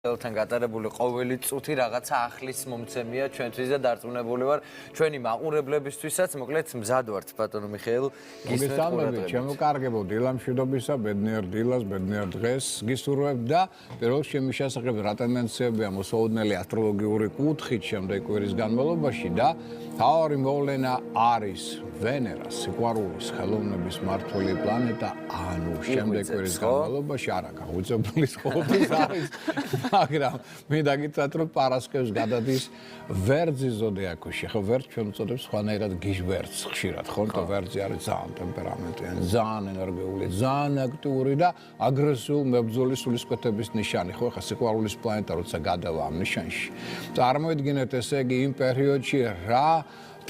თან გატარებული ყოველი წუთი რაღაცა ახლის მომცემია ჩვენთვის და დარწმუნებული ვარ ჩვენი მაყურებლებისთვისაც მოკლედ მზად ვართ ბატონო მიხეილ გისმენთ ყურადღებით შემოკარგებო დილა მშვიდობისა ბედნიერ დილას ბედნიერ დღეს გისურვებთ და პირველ შემის შესახებ რა ტენდენციებია მოსაოდნელი ასტროლოგიური კუთხით შემდეგ კვირის განმავლობაში და თავი მოვლენა არის ვენერა სიყვარულის ხელოვნების მმართველი პლანეტა ანუ შემდეგ კვირის განმავლობაში არა გაუწევლის ყოველთვის არის მაგრამ მინდა გითხრათ რომ პარასკევს გადადის ვერძი ზოდიაქოში ხო ვერძი ჩვენ უწოდებს სხვანაირად გიჟვერძს ხშირად ხო თო ვერძი არის ძალიან ტემპერამენტიანი ძალიან ენერგიული ძალიან აქტიური და აგრესიული მებრძოლი სულისკვეთების ნიშანი ხო ხა სიყვარულის პლანეტა როცა გადავა ამ ნიშანში წარმოიდგინეთ ესე იგი იმ პერიოდში რა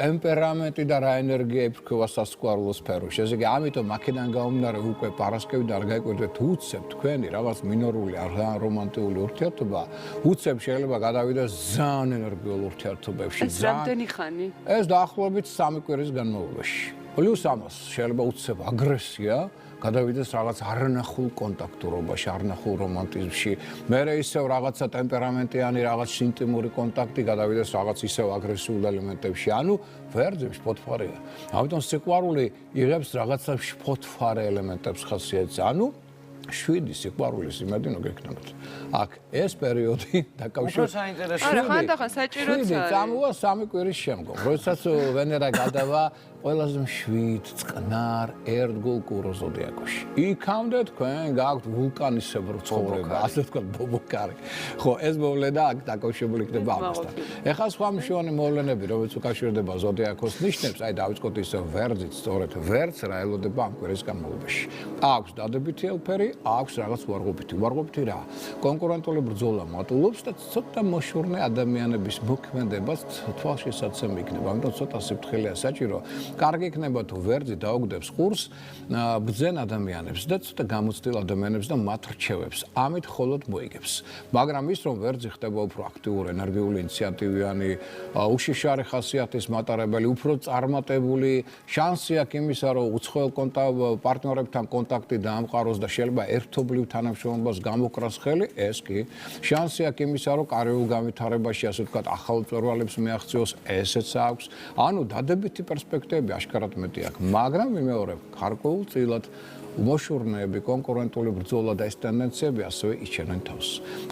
ტემპერამენტი და რა ენერგია იფრქვევა სასიყვარულო სფეროში. ესე იგი, ამიტომ აქედან გამომდინარე უკვე პარასკევიდან არ გაიკვირდეთ უცებ თქვენი რაღაც მინორული არ რომანტიკული ურთიერთობა, უცებ შეიძლება გადავიდეს ძალიან ენერგიულ ურთიერთობებში. ეს რამდენი ხანი? ეს დაახლოებით 3 კვირის განმავლობაში. პლუს ამას შეიძლება უცებ აგრესია გადავიდეს რაღაც არნახულ კონტაქტურობაში, არნახულ რომანტიზმში. მერე ისევ რაღაცა ტემპერამენტიანი, რაღაც ინტიმური კონტაქტი გადავიდეს რაღაც ისევ აგრესიულ ელემენტებში. ანუ ვერძებში ფოთფარია. ამიტომ სიყვარული იღებს რაღაცა ფოთფარე ელემენტებს ხასიათს. ანუ 7 სიყვარულის იმედი ნოგექნებათ. აქ ეს პერიოდი დაკავშირებით. არა, ხანდახან საჭიროც არის. წამოვა 3 კვირის შემდგომ. როდესაც ვენერა გადავა ყველაზე მშვიდ, წყნარ, ერთგულ კუროს ზოდიაქოში. იქამდე თქვენ გაქვთ ვულკანისებრი ცხოვრება, ასე ვთქვათ, ბობოკარი. ხო, ეს მოვლენა აქ დაკავშირებული იქნება ამასთან. ეხლა სხვა მნიშვნელოვანი მოვლენები, რომელიც უკავშირდება ზოდიაქოს ნიშნებს, აი დავიწყოთ ისე ვერძით, სწორედ ვერძს რა ელოდება ამ კვირის განმავლობაში. აქვს დადებითი ელფერი, აქვს რაღაც უარყოფითი. უარყოფითი რა? კონკურენტული ბრძოლა მატულობს და ცოტა მოშორნე ადამიანების მოქმედებას თვალშესაცემი იქნება. ამიტომ ცოტა სიფრთხილეა საჭირო. კარგი იქნება თუ ვერძი დაუგდებს ყურს ბრძენ ადამიანებს და ცოტა გამოცდილ ადამიანებს და მათ რჩევებს. ამით მხოლოდ მოიგებს. მაგრამ ის რომ ვერძი ხდება უფრო აქტიური, ენერგიული, ინიციატივიანი, უშიშარი ხასიათის მატარებელი, უფრო წარმატებული, შანსი აქვს იმისა, რომ უცხოელ პარტნიორებთან კონტაქტი დაამყაროს და შეიძლება ერთობლივ თანამშრომლობას გამოკრას ხელი, ეს კი. შანსი აქვს იმისა, რომ კარიერულ განვითარებაში, ასე ვთქვათ, ახალ მწვერვალებს მიაღწიოს, ესეც აქვს. ანუ დადებითი პერსპექტივები აშკარად მეტი აქვს, მაგრამ ვიმეორებ, გარკვეულწილად უმოშურნეები, კონკურენტული ბრძოლა და ეს ტენდენციები ასევე იჩენენ თავს.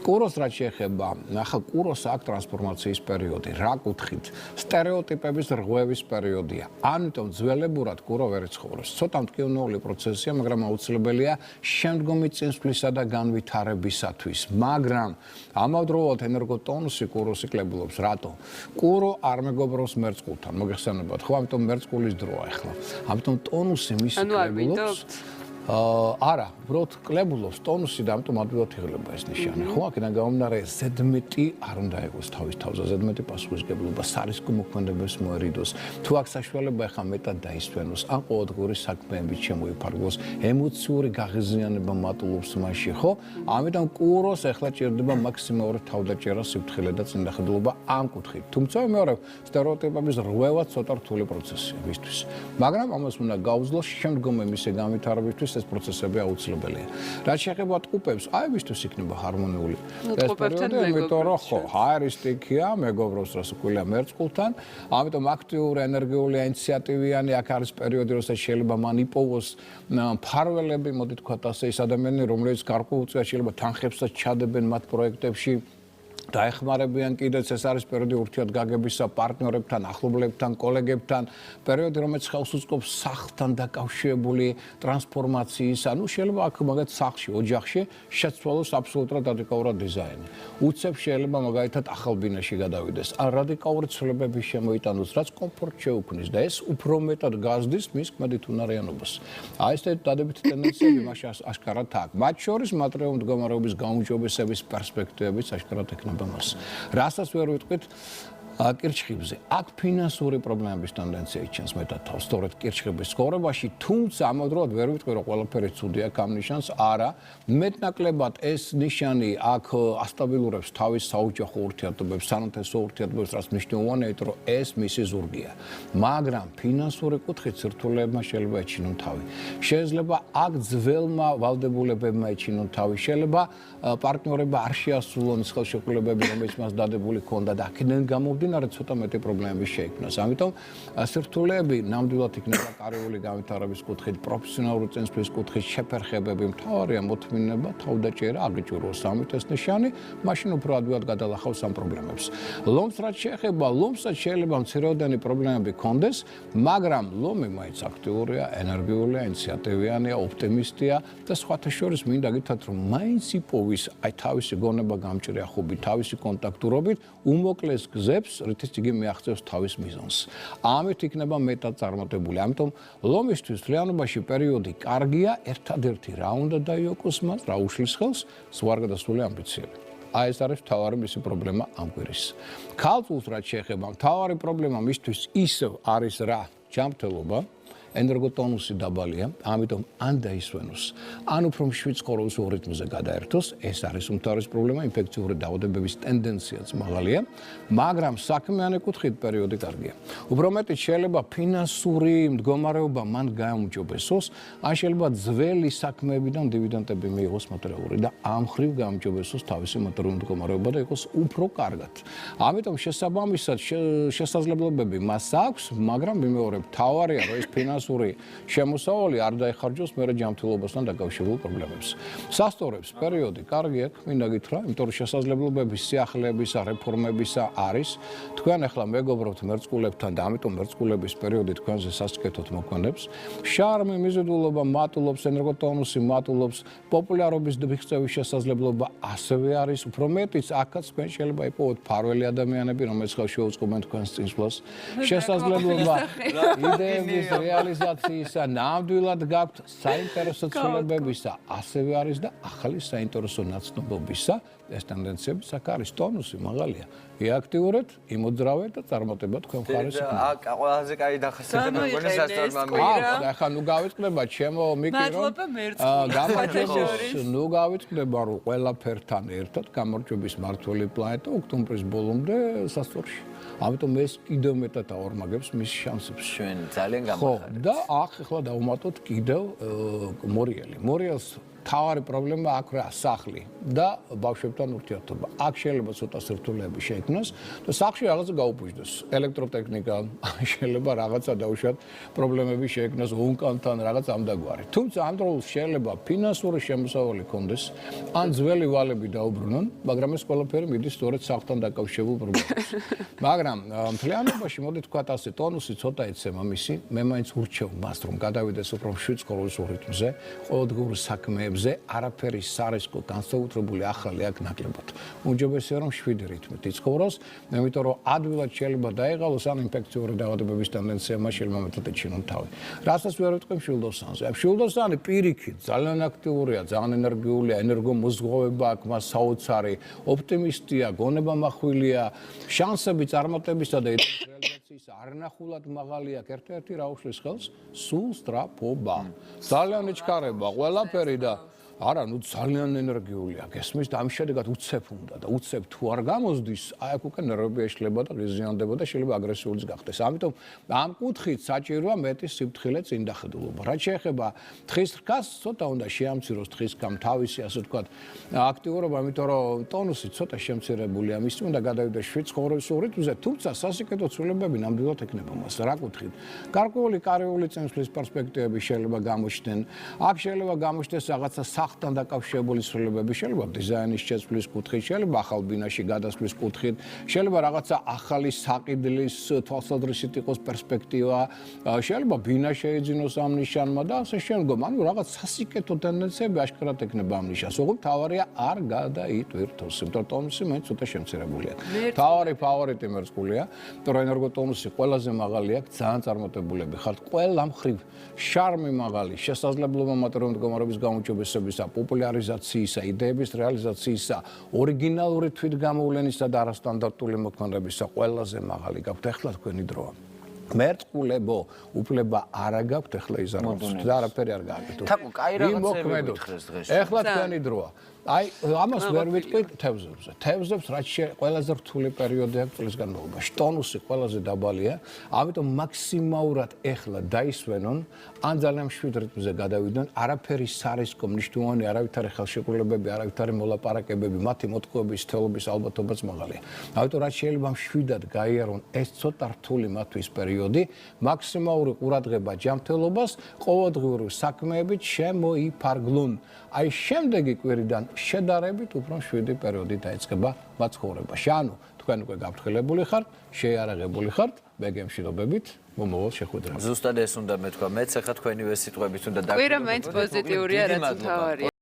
კუროს რაც შეეხება, ახლა კუროს აქვს ტრანსფორმაციის პერიოდი, რა კუთხით? სტერეოტიპების რღვევის პერიოდია. ამიტომ ძველებურად კურო ვერ იცხოვრებს. ცოტა მტკივნეული პროცესია, მაგრამ აუცილებელია შემდგომი წინსვლისა და განვითარებისათვის. მაგრამ ამავდროულად ენერგოტონუსი კუროს იკლებულობს. რატო? კურო არ მეგობრობს მერწყულთან. მოგეხსენებათ, ხო? ამიტომ მერწყულის დროა ახლა. ამიტომ ტონუსი მის იკლებულობს. არა, უბრალოდ კლებულობს ტონუსი და ამიტომ ადვილად იღლება ეს ნიშანი. ხო, აქედან გამომდინარე ზედმეტი არ უნდა იყოს თავის თავზე, ზედმეტი პასუხისმგებლობა სარისკო მოქმედებას მოერიდოს. თუ აქ საშუალება ახლა მეტად დაისვენოს, ან ყოველდღიური საქმეებით შემოიფარგლოს, ემოციური გაღიზიანება მატულობს მასში, ხო? ამიტომ კუროს ახლა ჭირდება მაქსიმალური თავდაჭერა, სიფრთხილე და წინდახედულობა ამ კუთხით. თუმცა მეორე სტერეოტიპების რღვევა ცოტა რთული პროცესია მისთვის. მაგრამ ამას უნდა გაუძლოს შემდგომი მისი განვითარებისთვის ეს პროცესები აუცილებელია. რაც შეეხება ტყუპებს, აი ვისთვის იქნება ჰარმონიული. ეს პერიოდი, იმიტომ რომ ხო, ჰაერისტიკია, მეგობრობს რასაკვირველია მერწყულთან, ამიტომ აქტიური, ენერგიული, ინიციატივიანი აქ არის პერიოდი, როცა შეიძლება მან იპოვოს მფარველები, მოდი თქვათ ასე, ის ადამიანები, რომლებიც გარკვეულწილად შეიძლება თანხებსაც ჩადებენ მათ პროექტებში. დაეხმარებიან კიდეც ეს არის პერიოდი ურთიერთგაგებისა პარტნიორებთან, ახლობლებთან, კოლეგებთან, პერიოდი რომელიც ხელს უწყობს სახლთან დაკავშირებული ტრანსფორმაციის, ანუ შეიძლება აქ მაგათ სახლში, ოჯახში შეცვალოს აბსოლუტურად რადიკალურად დიზაინი. უცებ შეიძლება მაგალითად ახალ ბინაში გადავიდეს, ან რადიკალური ცვლილებები შემოიტანოს, რაც კომფორტს შეუქმნის და ეს უფრო მეტად გაზრდის მის ქმედით უნარიანობას. აი ეს დადებითი ტენდენციები მაშინ აშკარად აქვს. მათ შორის მატერიალური მდგომარეობის გაუმჯობესების პერსპექტივებიც აშკარად ექნება. რასაც ვერ ვიტყვით, კირჩხიბზე. აქ ფინანსური პრობლემების ტენდენცია იჩენს მეტად თავს, სწორედ კირჩხიბის ცხოვრებაში, თუმცა ამავდროულად ვერ ვიტყვი, რომ ყველაფერი ცუდი აქვს ამ ნიშანს, არა, მეტნაკლებად ეს ნიშანი აქ ასტაბილურებს თავის საოჯახო ურთიერთობებს, სანათესო ურთიერთობებს, რაც მნიშვნელოვანია, რომ ეს მისი ზურგია. მაგრამ ფინანსური კუთხით სირთულეებმა შეიძლება ეჩინონ თავი. შეიძლება აქ ძველმა ვალდებულებებმა ეჩინონ თავი, შეიძლება პარტნიორება არ შეასრულონ ის ხელშეკრულებები, რომელიც მას დადებული ჰქონდა და აქედან გამომდინარე ცოტა მეტი პრობლემები შეიქმნას. ამიტომ სირთულეები ნამდვილად იქნება კარიული განვითარების კუთხით, პროფესიონალური წინსვლის კუთხით, შეფერხებები, მთავარია მოთმინება, თავდაჭერა, აღიჭუროს ამით ეს ნიშანი, მაშინ უფრო ადვილად გადალახავს ამ პრობლემებს. ლომს რაც შეეხება, ლომსაც შეიძლება მცირეოდენი პრობლემები ჰქონდეს, მაგრამ ლომი მაინც აქტიურია, ენერგიულია, ინიციატივიანია, ოპტიმისტია და სხვათა შორის მინდა გითხრათ, რომ მაინც იპოვის აი თავისი გონება გამჭრია ხუბი, თავისი კონტაქტურობით, უმოკლეს გზებს, რითიც იგი მიაღწევს თავის მიზანს. ამით იქნება მეტად წარმატებული. ამიტომ ლომისთვის მთლიანობაში პერიოდი კარგია, ერთადერთი რა უნდა დაიოკოს მას, რა უშლის ხელს, სვარგადასრული ამბიციები. აი ეს არის მთავარი მისი პრობლემა ამ კვირის. ქალწულს რაც შეეხება, მთავარი პრობლემა მისთვის ისევ არის რა? ჯანმრთელობა. ენერგოტონუსი დაბალია, ამიტომ ან დაისვენოს, ან უფრო მშვიდ ცხოვრების რიტმზე გადაერთოს, ეს არის უმთავრესი პრობლემა, ინფექციური დაავადებების ტენდენციაც მაღალია, მაგრამ საქმიანი კუთხით პერიოდი კარგია. უფრო მეტიც შეიძლება ფინანსური მდგომარეობა მან გაუმჯობესოს, ან შეიძლება ძველი საქმეებიდან დივიდენდები მიიღოს მატერიალური და ამ ხრივ გაუმჯობესოს თავისი მატერიალური მდგომარეობა და იყოს უფრო კარგად. ამიტომ შესაბამისად შესაძლებლობები მას აქვს, მაგრამ მიმეორებ, თავარია რომ ეს ფინანსური შემოსავალი არ დაეხარჯოს მერე ჯანმრთელობასთან დაკავშირებულ პრობლემებს. სასწორებს პერიოდი კარგი აქვს, მინდა გითხრა, იმიტომ რომ შესაძლებლობების სიახლეებისა, რეფორმებისა არის. თქვენ ახლა მეგობრობთ მერწყულებთან და ამიტომ მერწყულების პერიოდი თქვენზე სასტიკეთოდ მოქმედებს. შარმი, მიზიდულობა მატულობს, ენერგოტონუსი მატულობს, პოპულარობის მიღწევის შესაძლებლობა ასევე არის. უფრო მეტიც, აქაც თქვენ შეიძლება იპოვოთ ფარველი ადამიანები, რომელიც ხელში უწყობენ თქვენს წინსვლას. შესაძლებლობა იდეების რეალიზაციისა ნამდვილად გაქვთ საინტერესო ცვლილებებისა, ასევე არის და ახალი საინტერესო ნაცნობობისა. ეს ტენდენციები აქ არის, ტონუსი მაღალია. იაქტიურეთ, იმოძრავეთ და წარმატება თქვენ მხარეს იქნება. აქ ყველაზე კაი დახასიათება მგონი სასწორმა ახლა ნუ გავიწყდება ჩემო მიკი რომ გამარჯვებას ნუ გავიწყდება რომ ყველაფერთან ერთად გამარჯვების მართველი პლანეტა ოქტომბრის ბოლომდე სასწორში. ამიტომ ეს კიდევ მეტად აორმაგებს მის შანსებს. ჩვენ ძალიან გამახარეთ. და ახლა დავუმატოთ კიდევ მორიელი. მორიელს თავარი პრობლემა აქ რა სახლი და ბავშვებთან ურთიერთობა. აქ შეიძლება ცოტა სირთულეები შეიქმნას და სახლში რაღაცა გაუფუჭდეს. ელექტროტექნიკა, შეიძლება რაღაცა დაუშვათ პრობლემები შეიქმნას უნკანთან რაღაც ამდაგვარი. თუმცა ამ დროს შეიძლება ფინანსური შემოსავალი ჰქონდეს, ან ძველი ვალები დაუბრუნონ, მაგრამ ეს ყველაფერი მიდის სწორედ სახლთან დაკავშირებულ პრობლემებს. მაგრამ მთლიანობაში მოდი თქვათ ასე, ტონუსი ცოტა ეცემა მისი, მე მაინც ურჩევ მას რომ გადავიდეს უფრო მშვიდ ცხოვრების რიტმზე, ყოველდღიურ საქმეებზე არაფერი სარისკო განსაკუთრებული ახალი აქ ნაკლებად. უმჯობესია რომ 7 რიტმით იცხოვროს, იმიტომ რომ ადვილად შეიძლება დაეღალოს ან ინფექციური დაავადებების ტენდენცია მას შეიძლება მეტად ეჩინონ თავი. რასაც ვერ ვიტყვი მშვილდოსანზე. მშვილდოსანი პირიქით ძალიან აქტიურია, ძალიან ენერგიულია, ენერგომოზღვავება აქვს, მას საოცარი, ოპტიმისტია, გონება მახვილია, შანსები წარმატებისა და რეალიზაციის არნახულად მაღალი აქვს. ერთ-ერთი რა უშლის ხელს? სულ სწრაფობა. ძალიან იჩქარება ყველაფერი და არა, ნუ ძალიან ენერგიულია. გესმის და ამ შედეგად უცებ უნდა და უცებ თუ არ გამოსდის, აი აქ უკვე ნერვები ეშლება და ღიზიანდება და შეიძლება აგრესიულიც გახდეს. ამიტომ ამ კუთხით საჭიროა მეტი სიფრთხილე წინდახედულობა. რაც შეეხება თხის რქას, ცოტა უნდა შეამციროს თხის რქამ თავისი, ასე ვთქვათ, აქტიურობა, იმიტომ რომ ტონუსი ცოტა შემცირებულია. მის უნდა გადავიდეს 7 ცხოვრების რიტმზე, თუმცა სასიკეთო ცვლილებები ნამდვილად ექნება მას. რა კუთხით? გარკვეული კარიული წინსვლის პერსპექტივები შეიძლება გამოჩნდნენ. აქ შეიძლება გამოჩნდეს რაღაცა სახლთან დაკავშირებული ცვლილებები, შეიძლება დიზაინის შეცვლის კუთხით, შეიძლება ახალ ბინაში გადასვლის კუთხით, შეიძლება რაღაცა ახალი საყიდლის თვალსაზრისით იყოს პერსპექტივა, შეიძლება ბინა შეიძინოს ამ ნიშანმა და ასე შემდგომ. ანუ რაღაც სასიკეთო ტენდენციები აშკარად ექნება ამ ნიშანს. ოღონდ თავარია არ გადაიტვირთოს, იმიტომ რომ ტონუსი მაინც ცოტა შემცირებულია. თავარი ფავორიტი მერწყულია, იმიტომ რომ ენერგოტონუსი ყველაზე მაღალი აქვს, ძალიან წარმატებულები ხართ ყველა მხრივ. შარმი მაღალი, შესაძლებლობა მატერიალური მდგომარეობის გაუმჯობესების განვითარებისა, პოპულარიზაციისა, იდეების რეალიზაციისა, ორიგინალური თვითგამოვლენისა და არასტანდარტული მოქმედებისა ყველაზე მაღალი გაქვთ ახლა თქვენი დროა. მერწყულებო უფლება არა გაქვთ ახლა იზარდოთ და არაფერი არ გააკეთოთ. თაკო, კაი რაღაცები გითხრეს დღეს. ახლა თქვენი დროა. აი, ამას ვერ ვიტყვით თევზებზე. თევზებს რაც ყველაზე რთული პერიოდი აქვს წლის განმავლობაში. ტონუსი ყველაზე დაბალია, ამიტომ მაქსიმალურად ახლა დაისვენონ, ან ძალიან მშვიდ რიტმზე გადავიდნენ, არაფერი სარისკო მნიშვნელოვანი, არავითარი ხელშეკრულებები, არავითარი მოლაპარაკებები, მათი მოტყუების თელობის ალბათობაც მაღალია. ამიტომ რაც შეიძლება მშვიდად გაიარონ ეს ცოტა რთული მათთვის პერიოდი, მაქსიმალური ყურადღება ჯანმრთელობას, ყოველდღიური საქმეებით შემოიფარგლუნ. აი შემდეგი კვირიდან შედარებით უფრო მშვიდი პერიოდი დაიწყება მათ ცხოვრებაში. ანუ თქვენ უკვე გაფრთხილებული ხართ, შეიარაღებული ხართ, მე გემშვიდობებით, მომავალ შეხვედრაზე. ზუსტად ეს უნდა მეთქვა. მეც ახლა თქვენივე სიტყვებით უნდა კვირა მაინც პოზიტიურია, რაც მთავარია.